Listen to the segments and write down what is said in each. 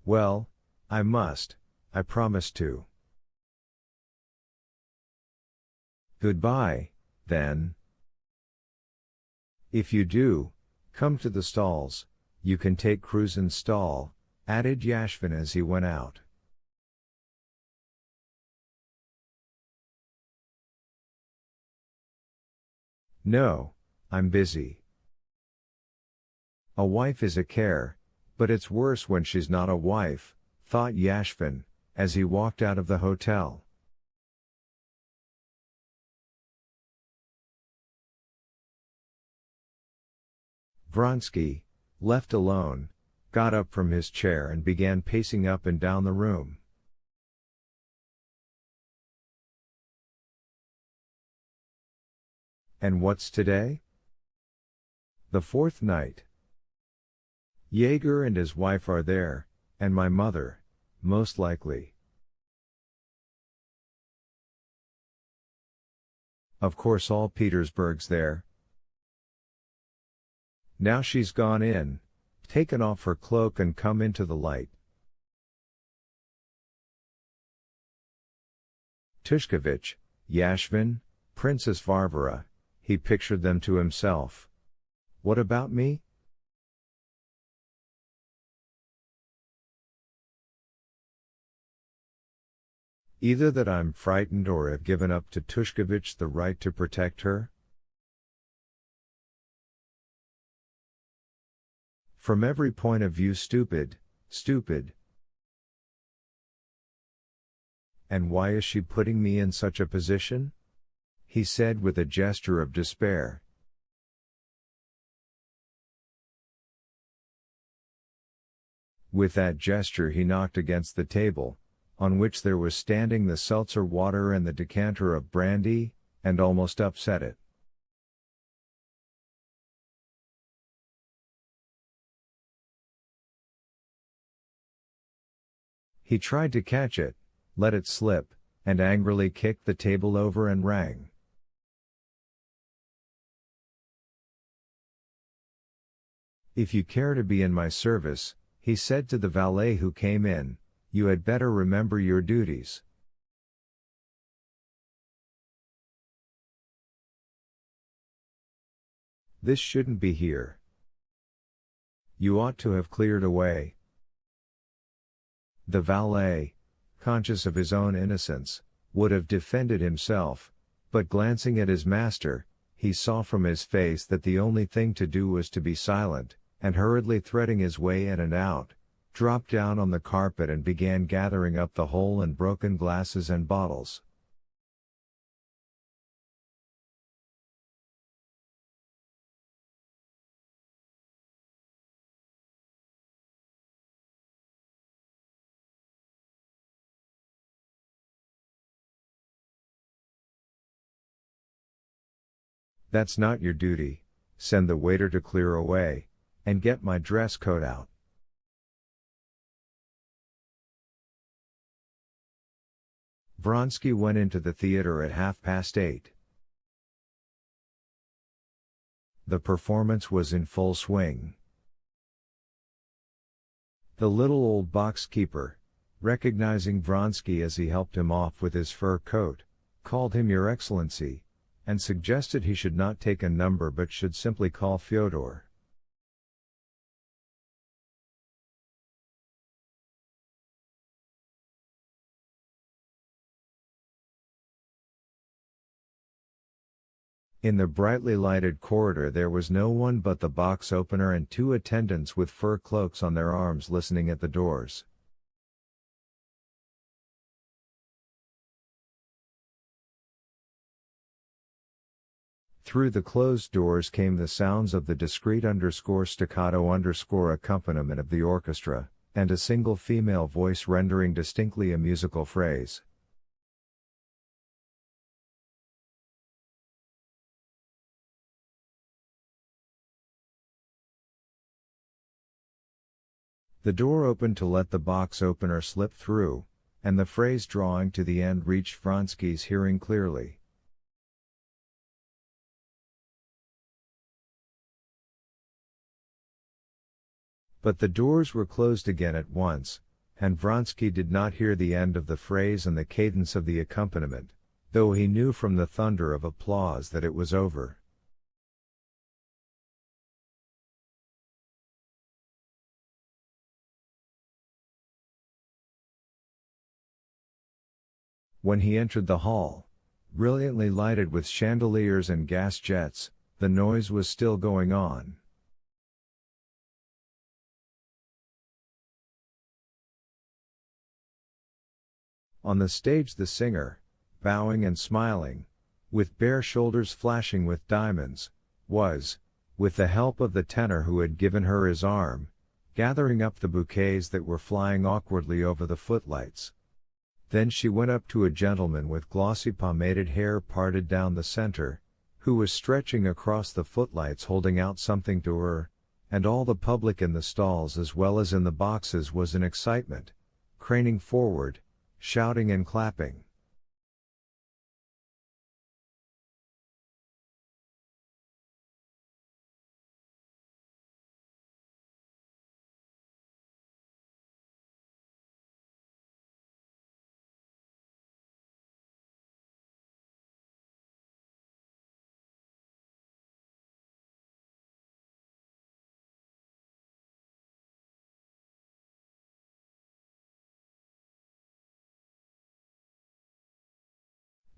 Well, I must, I promised to. Goodbye, then. If you do, come to the stalls, you can take Cruzen's stall, added Yashvin as he went out. No, I'm busy. A wife is a care, but it's worse when she's not a wife, thought Yashvin, as he walked out of the hotel. Vronsky, left alone, got up from his chair and began pacing up and down the room. And what's today? The fourth night. Jaeger and his wife are there, and my mother, most likely. Of course all Petersburg's there. Now she's gone in, taken off her cloak and come into the light. Tushkevich, Yashvin, Princess Varvara, he pictured them to himself. What about me? Either that I'm frightened or have given up to Tushkevich the right to protect her? From every point of view stupid, stupid. And why is she putting me in such a position? He said with a gesture of despair. With that gesture he knocked against the table, on which there was standing the seltzer water and the decanter of brandy, and almost upset it. He tried to catch it, let it slip, and angrily kicked the table over and rang. If you care to be in my service, he said to the valet who came in, you had better remember your duties. This shouldn't be here. You ought to have cleared away. The valet, conscious of his own innocence, would have defended himself, but glancing at his master, he saw from his face that the only thing to do was to be silent, and hurriedly threading his way in and out, dropped down on the carpet and began gathering up the whole and broken glasses and bottles. That's not your duty. Send the waiter to clear away, and get my dress coat out. Vronsky went into the theater at 8:30. The performance was in full swing. The little old box keeper, recognizing Vronsky as he helped him off with his fur coat, called him Your Excellency, and suggested he should not take a number but should simply call Fyodor. In the brightly lighted corridor there was no one but the box opener and two attendants with fur cloaks on their arms listening at the doors. Through the closed doors came the sounds of the discreet staccato accompaniment of the orchestra, and a single female voice rendering distinctly a musical phrase. The door opened to let the box opener slip through, and the phrase drawing to the end reached Vronsky's hearing clearly. But the doors were closed again at once, and Vronsky did not hear the end of the phrase and the cadence of the accompaniment, though he knew from the thunder of applause that it was over. When he entered the hall, brilliantly lighted with chandeliers and gas jets, the noise was still going on. On the stage the singer, bowing and smiling, with bare shoulders flashing with diamonds, was, with the help of the tenor who had given her his arm, gathering up the bouquets that were flying awkwardly over the footlights. Then she went up to a gentleman with glossy pomaded hair parted down the center, who was stretching across the footlights holding out something to her, and all the public in the stalls as well as in the boxes was in excitement, craning forward, shouting and clapping.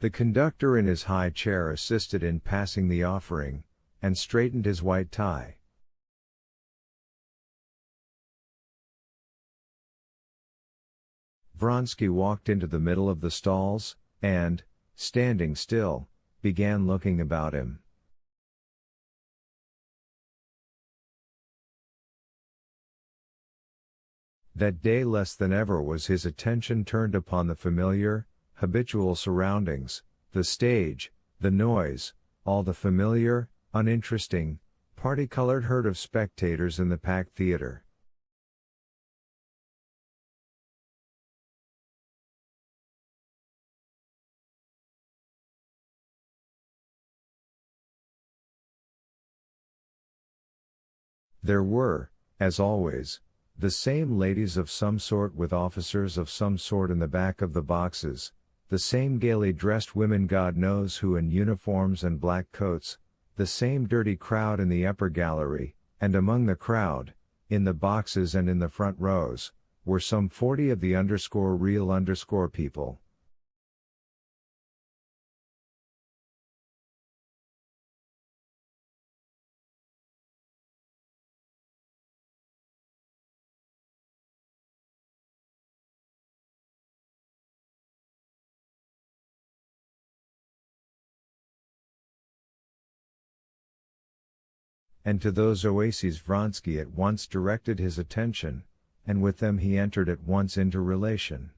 The conductor in his high chair assisted in passing the offering, and straightened his white tie. Vronsky walked into the middle of the stalls, and, standing still, began looking about him. That day less than ever was his attention turned upon the familiar, habitual surroundings, the stage, the noise, all the familiar, uninteresting, party-colored herd of spectators in the packed theater. There were, as always, the same ladies of some sort with officers of some sort in the back of the boxes, the same gaily dressed women God knows who in uniforms and black coats, the same dirty crowd in the upper gallery, and among the crowd, in the boxes and in the front rows, were some 40 of the real people. And to those oases Vronsky at once directed his attention, and with them he entered at once into relation.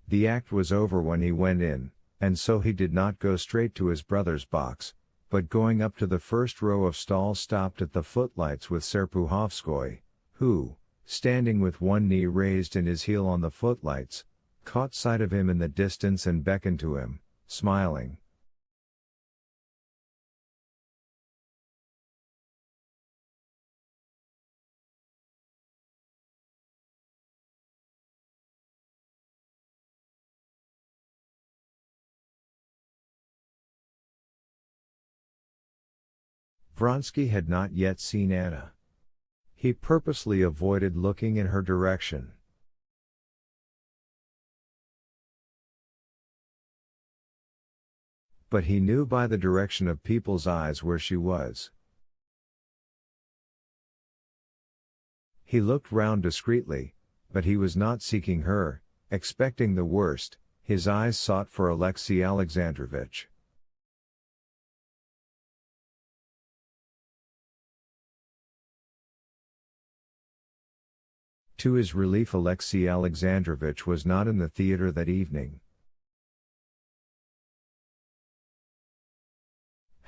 The act was over when he went in, and so he did not go straight to his brother's box, but going up to the first row of stalls stopped at the footlights with Serpuhovskoy, who, standing with one knee raised and his heel on the footlights, caught sight of him in the distance and beckoned to him, smiling. Vronsky had not yet seen Anna. He purposely avoided looking in her direction. But he knew by the direction of people's eyes where she was. He looked round discreetly, but he was not seeking her, expecting the worst, his eyes sought for Alexey Alexandrovitch. To his relief Alexey Alexandrovitch was not in the theater that evening.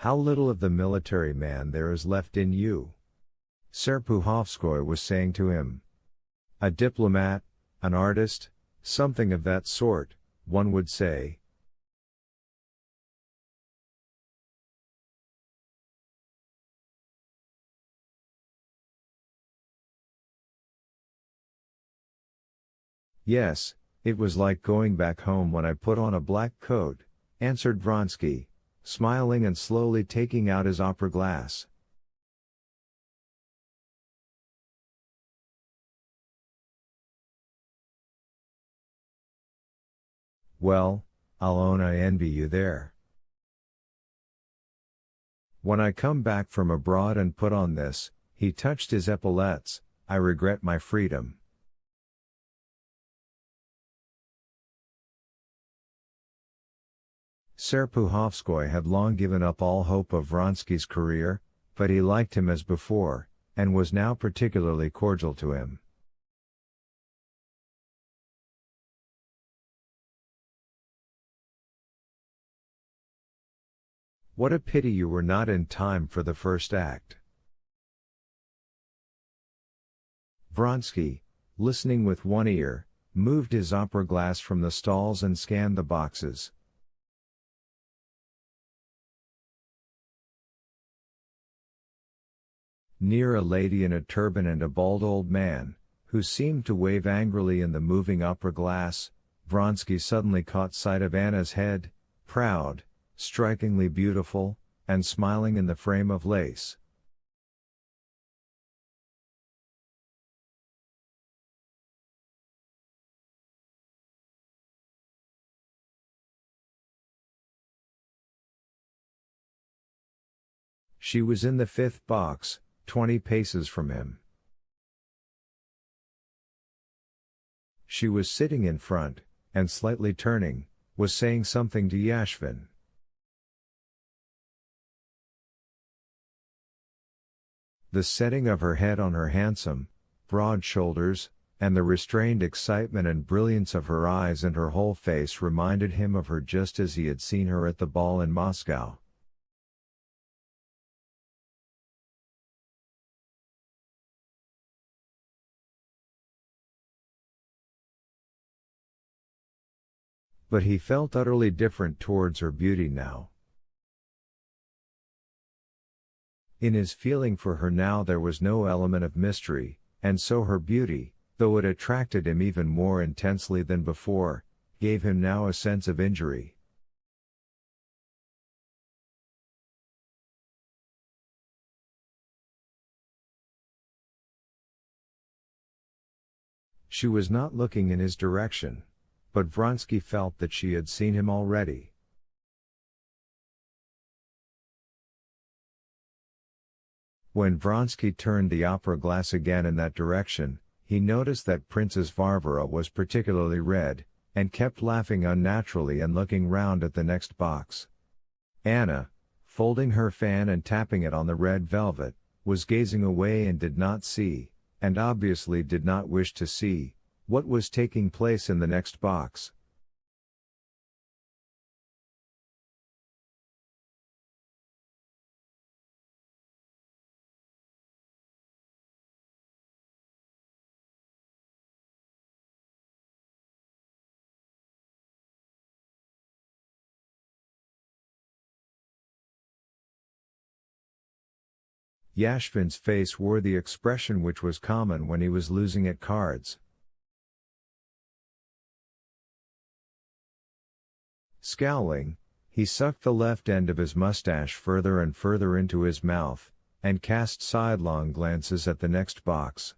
How little of the military man there is left in you, Serpuhovskoy was saying to him. A diplomat, an artist, something of that sort, one would say. Yes, it was like going back home when I put on a black coat, answered Vronsky, smiling and slowly taking out his opera glass. Well, I'll own I envy you there. When I come back from abroad and put on this, he touched his epaulettes, I regret my freedom. Serpuhovskoy had long given up all hope of Vronsky's career, but he liked him as before, and was now particularly cordial to him. What a pity you were not in time for the first act. Vronsky, listening with one ear, moved his opera glass from the stalls and scanned the boxes. Near a lady in a turban and a bald old man, who seemed to wave angrily in the moving opera glass, Vronsky suddenly caught sight of Anna's head, proud, strikingly beautiful, and smiling in the frame of lace. She was in the fifth box, 20 paces from him. She was sitting in front, and slightly turning, was saying something to Yashvin. The setting of her head on her handsome, broad shoulders, and the restrained excitement and brilliance of her eyes and her whole face reminded him of her just as he had seen her at the ball in Moscow. But he felt utterly different towards her beauty now. In his feeling for her now there was no element of mystery, and so her beauty, though it attracted him even more intensely than before, gave him now a sense of injury. She was not looking in his direction, but Vronsky felt that she had seen him already. When Vronsky turned the opera glass again in that direction, he noticed that Princess Varvara was particularly red, and kept laughing unnaturally and looking round at the next box. Anna, folding her fan and tapping it on the red velvet, was gazing away and did not see, and obviously did not wish to see, what was taking place in the next box. Yashvin's face wore the expression which was common when he was losing at cards. Scowling, he sucked the left end of his mustache further and further into his mouth, and cast sidelong glances at the next box.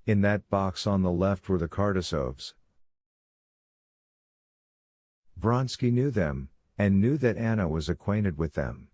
In that box on the left were the Kardasovs. Vronsky knew them, and knew that Anna was acquainted with them.